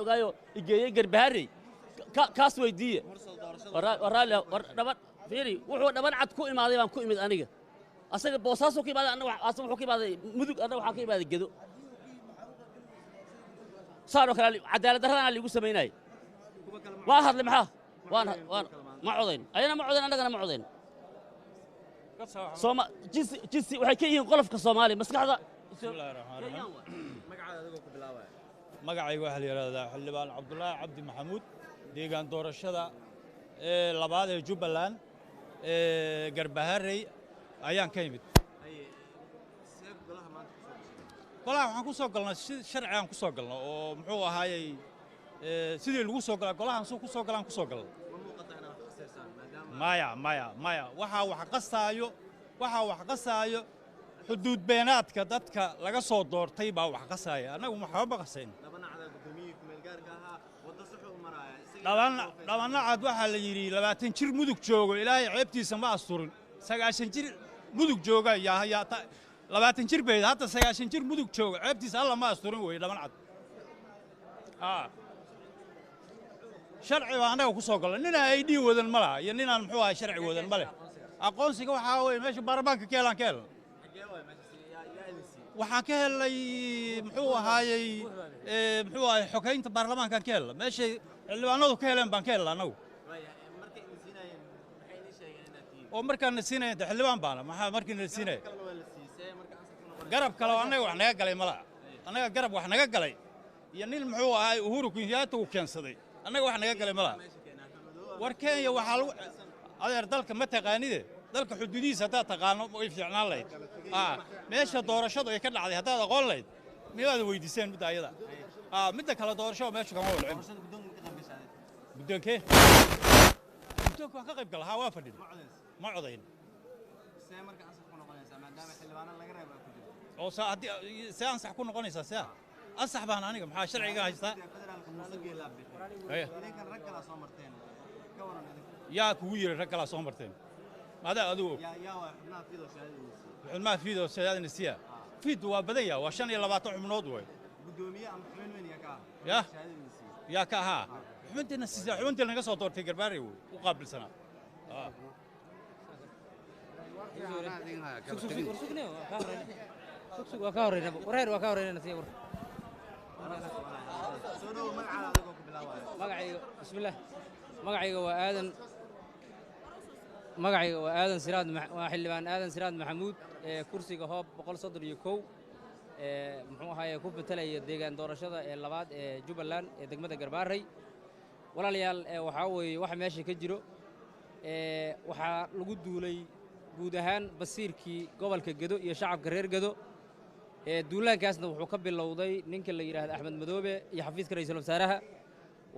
ogayo igeeyay garbaharey kaas weydiiye waraale dhaban fiiri wuxuu dhaban cad ku imaaday baan ku imid aniga asaga boosaaso ka imaaday anaga asaga wuxuu ka imaaday mudug anaga waxa ka imaaday gedo saaro kale cadaalad darrada lagu sameeyay waa hadle maxaa waan ma codayn ayana ma codayn anagana ma codayn sooma jinsi waxay ka yihiin qolofka Soomaaliya maskaxda magacaygu waxa la yiraahdaa xildhibaan Cabdullaahi Cabdi Maxamuud deegaan doorashada labaad ee Jubbaland Garbaharey ayaan ka yimid golaha waxaan ku soo galnay sharci aan ku soo galnay oo muxuu ahaayay sidii lagu soo galay golahan soo ku soo galaan ku soo galnay maya waxa wax qasaayo xuduud beenaadka dadka laga soo doortay baa wax qasaaya anagu maxaba qasayn dhabanacad waxaa la yidhi 20 jir mudug joogo ilaahay ceebtiisa ma asturin 9 jir mudug jooga yaa 20 jir bay hadda 9 jir mudug jooga ceebtiisa alla ma asturin way dhabanacad sharci baa anaga ku soo galay nina ID wadan ma laha iyo ninaan muxuu ahaa sharci wadan ma leh aqoonsiga waxa weeye meesha baarlamaanka keelan waxaan ka helay muxuu ahaayay xogeynta baarlamaanka ka helay meesha xildhibaanadu ka heleen baan ka helay anagu oo markaan nasiinay xildhibaan baana maxaa markii nasiinay garab kale anaga wax naga galay malaha anaga garab wax naga galay iyo nin muxuu ahaay Uhuru Kenyatta uu keensaday anaga wax naga galay malaha war Kenya waxa lagu adeer dalka ma taqaanide dalka xuduudiisa hadaa taqaano way fiicnaan lahayd meesha doorashadu ay ka dhacday hadaa aqoon lahayd miyaad weydiiseen mid ayada midda kala doorasho meesha kama walcin gudoonkee guddoonka ka qayb galaa waa fadhiid ma codayn see marka ansax ku noqonaysaa maadaama xildhibaan laga reebo ku jiro oo see ansax ku noqonaysaa see ansax baan aniga maxaa sharciga haystaa federaalka muuse geelaa bixi idinkan rag kala soo marteen ka waran yaa kugu yiri rag kala soo marteen هذا أدو حنا فيدو سيادة نسيا فيدو وبدأ وعشان يلا بعطوا من أدوه بدومية أم حمل وين يا كها حملت نسيا حملت لنا قصة طور تيجر باري وقابل سنة سوق وكاورين ورير وكاورين نسيا مقعي بسم الله مقعي وآذن magacayga waa aadan siraad waa xildhibaan aadan siraad maxamuud kursiga hoob 131 muxuu ahaayay ku bedelaya deegaan doorashada ee labaad ee Jubbaland ee degmada Garbaharey walaalayaal waxa weeye waxa meesha ka jiro waxa lagu duulay guud ahaan basiirkii gobolka Gedo iyo shacabka reer Gedo duulaankaasna wuxuu ka bilowday ninka la yiraahdo Axmed Madoobe iyo xafiiska ra'iisul wasaaraha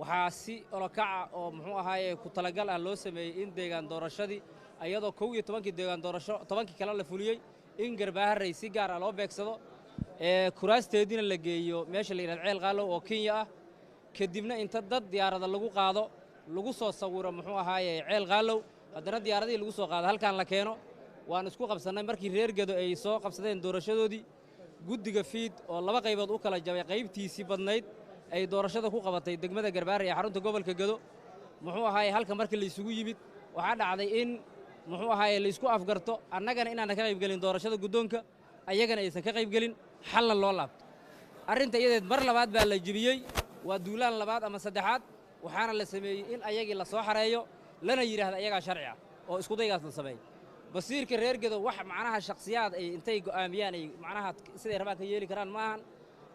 waxaa si olakaca oo muxuu ahaayay ku talagal ah loo sameeyay in deegaan doorashadii ayadoo 12 deegaan doorasho 10 kale la fuliyay in Garbaharey si gaar ah loo beegsado kuraasteedina la geeyo meesha la yiraahdo ceel qaalo oo Kenya ah kadibna inta dad diyaarada lagu qaado lagu soo sawiro muxuu ahaayay ceel qaalo haddana diyaaradii lagu soo qaado halkaan la keeno waan isku qabsanay markii reer Gedo ay soo qabsadeen doorashadoodii guddiga fiid oo laba qaybood u kala jabay qaybtiisii badnayd ay doorashada ku qabatay degmada Garbaharey ee xarunta gobolka Gedo muxuu ahaayay halka markii la isugu yimid waxa dhacday in muxuu ahaayay la isku afgarto annagana inaan ka qayb galin doorashada guddoonka ayagana aysan ka qayb galin xalna loo laabto arrinta iyadeed mar labaad baa la jibiyay waa duulaan labaad ama saddexaad waxaana la sameeyay in ayagii la soo xareeyo lana yiraahdo ayaga sharci ah oo isku daygaas la sameeyay basiirka reer Gedo wax macnaha shakhsiyaad ay intay go'aamiyaan ay macnaha siday rabaan ka yeeli karaan maahan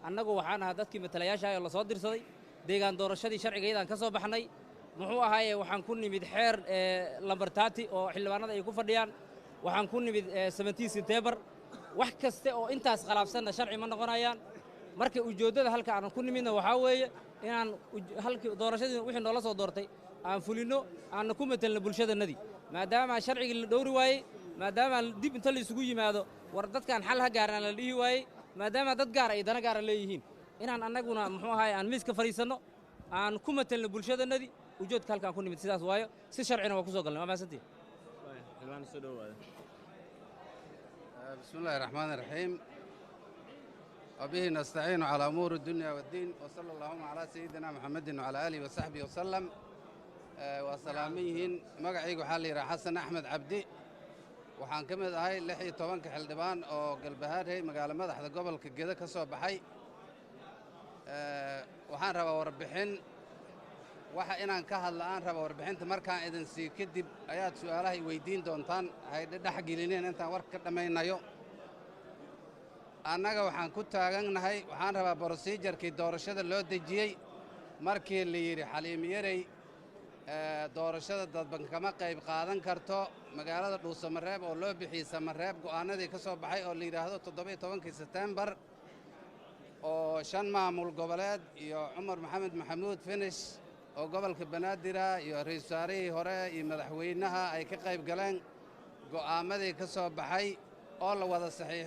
annagu waxaan ahaa dadkii matalayaasha oo la soo dirsaday deegaan doorashadii sharcigeedaan ka soo baxnay muxuu ahaayay waxaan ku nimid xeer lambar 30 oo xildhibaanada ay ku fadhiyaan waxaan ku nimid 17 September wax kaste oo intaas khalaafsanna sharci ma noqonayaan marka ujeedada halka aan ku nimidna waxa weeye inaan halkii doorashadii wixii noola soo doortay aan fulino aan ku metelno bulshadanadii maadaama sharciga la dhowri waayay maadaama dib inta la isugu yimaado war dadkan xal ha gaaraan la dhihi waayay maadaama dad gaar ay dana gaar leeyihiin inaan annaguna muxuu ahaay aan miiska fariisano aan ku metelno bulshadanadii ujeedka halkaan ku nimid sidaas waayo si sharcina waa ku soo galnay ma maasantii xilwaan soo dhawaada بسم الله الرحمن الرحيم وبه نستعين على أمور الدنيا والدين وصلى اللهم على سيدنا محمد وعلى آله وصحبه وسلم وسلاميهن مقعيق وحالي حسن أحمد عبدي وحان كمد هاي لحي طبانك حلدبان أو قلبهاد هاي مقالة مدحة قبل كجدا كسو بحي وحان ربا وربحين waxa inaan ka hadlaan rabo warbixinta markaan idin sii kadib ayaad su'aalaha weydiin doontaan hay dhax gelineen intaan war ka dhamaynayo annaga waxaan ku taaganahay waxaan rabaa procedure-kii doorashada loo dejiyay markii la yiri Xaliim Yarey doorashada dadban kama qayb qaadan karto magaalada Dhuusamareeb oo loo bixiyay Samareeb go'aanadii ka soo baxay oo la yiraahdo 17 September oo shan maamul goboleed iyo Cumar Maxamed Maxamuud Finish oo gobolka Banaadir iyo ra'iisul wasaarihii hore iyo madaxweynaha ay ka qayb galeen go'aamadii ka soo baxay oo la wada saxiixay